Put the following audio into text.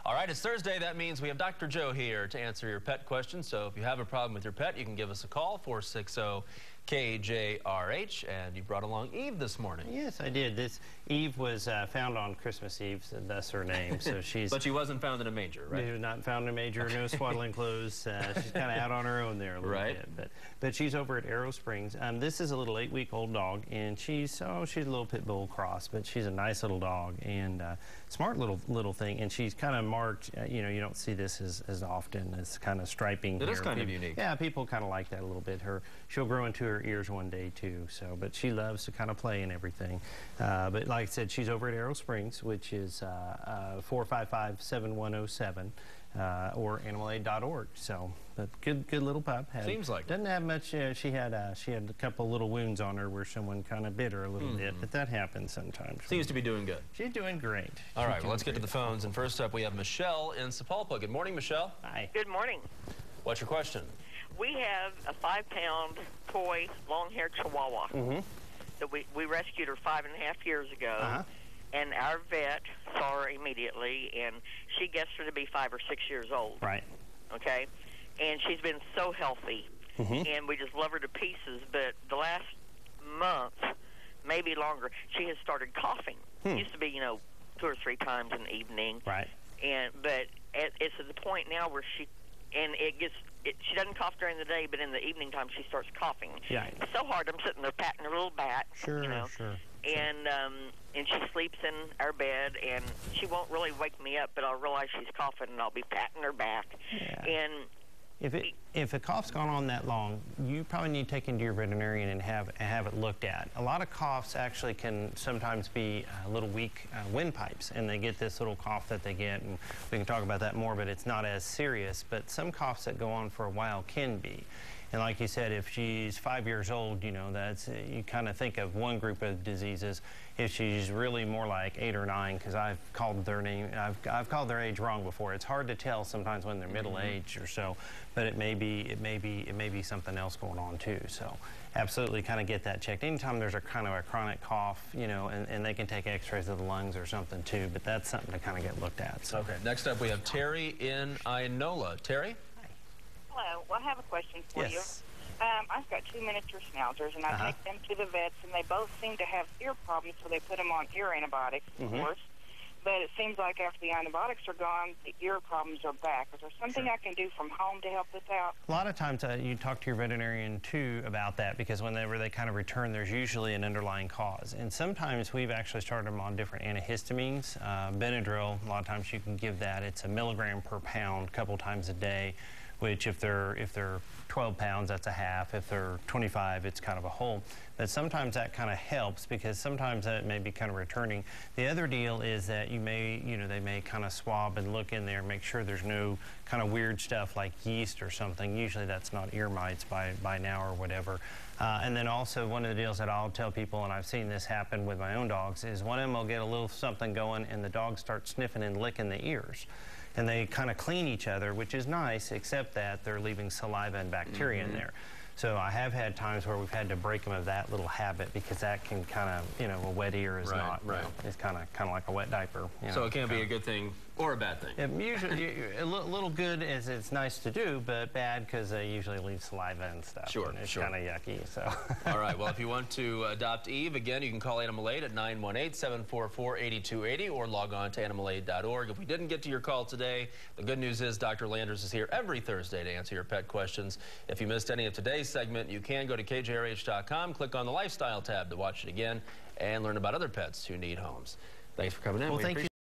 All right, it's Thursday. That means we have Dr. Joe here to answer your pet questions. So if you have a problem with your pet, you can give us a call, 460-KJRH. And you brought along Eve this morning. Yes, I did. Eve was found on Christmas Eve, so that's her name. So she's. But she wasn't found in a manger, right? She was not found in a manger, no swaddling clothes. She's kind of out on her own there a little bit. But she's over at Arrow Springs. This is a little 8-week-old dog, and she's a little pit bull cross, but she's a nice little dog and smart little thing. And she's kind of marked. You know, you don't see this as often as kind of striping. It is kind of unique. Yeah, people kind of like that a little bit. She'll grow into her ears one day too. So, but she loves to kind of play and everything. But like I said, she's over at Arrow Springs, which is 455-7107. Or animalaid.org. So, but good little pup. Seems like doesn't have much. She had a couple little wounds on her where someone kind of bit her a little bit, but that happens sometimes. Seems to be doing good. She's doing great. All right, well, let's get to the phones. And first up, we have Michelle in Sapulpa. Good morning, Michelle. Hi. Good morning. What's your question? We have a 5-pound toy long-haired Chihuahua that we rescued her 5.5 years ago. And our vet saw her immediately, and she guessed her to be 5 or 6 years old. Right. Okay? And she's been so healthy, and we just love her to pieces. But the last month, maybe longer, she has started coughing. Used to be, 2 or 3 times in the evening. Right. But it's at the point now where she doesn't cough during the day, but in the evening time she starts coughing. Yeah. It's so hard. I'm sitting there patting her little back. Sure. And she sleeps in our bed, and she won't really wake me up, but I'll realize she's coughing, and I'll be patting her back. Yeah. And if a cough's gone on that long, you probably need to take into your veterinarian and have it looked at. A lot of coughs actually can sometimes be little weak windpipes, and they get this little cough that they get, and we can talk about that more, but it's not as serious. But some coughs that go on for a while can be. And like you said, if she's 5 years old, that's you kind of think of one group of diseases. If she's really more like 8 or 9, because I've called their name, I've called their age wrong before. It's hard to tell sometimes when they're middle age or so, but it may be something else going on too. So absolutely, kind of get that checked. Anytime there's a kind of a chronic cough, and they can take X-rays of the lungs or something too. But that's something to kind of get looked at. So. Okay. Next up, we have Terry in Inola. Terry. Hello. Well, I have a question for you. I've got 2 miniature schnauzers, and I take them to the vets, and they both seem to have ear problems, so they put them on ear antibiotics, of course. But it seems like after the antibiotics are gone, the ear problems are back. Is there something I can do from home to help this out? A lot of times you talk to your veterinarian, too, about that, because whenever they kind of return, there's usually an underlying cause. And sometimes we've actually started them on different antihistamines. Benadryl, a lot of times you can give that. It's 1 milligram per pound a couple times a day, which if they're 12 pounds, that's a half. If they're 25, it's kind of a whole. But sometimes that kind of helps, because sometimes that may be kind of returning. The other deal is that they may kind of swab and look in there, make sure there's no kind of weird stuff like yeast or something. Usually that's not ear mites by now or whatever. And then also one of the deals that I'll tell people, and I've seen this happen with my own dogs, is one of them will get a little something going and the dog starts sniffing and licking the ears. And they kind of clean each other, which is nice, except that they're leaving saliva and bacteria in there. So I have had times where we've had to break them of that little habit, because that can kind of, a wet ear is not. It's kind of like a wet diaper. So it can't be a good thing or a bad thing. Usually, a little good is it's nice to do, but bad because they usually leave saliva and stuff. Sure, and it's kind of yucky. So. All right. Well, if you want to adopt Eve, again, you can call Animal Aid at 918-744-8280 or log on to animalaid.org. If we didn't get to your call today, the good news is Dr. Landers is here every Thursday to answer your pet questions. If you missed any of today's segment, you can go to KJRH.com, click on the Lifestyle tab to watch it again, and learn about other pets who need homes. Thanks for coming in. Well, thank you.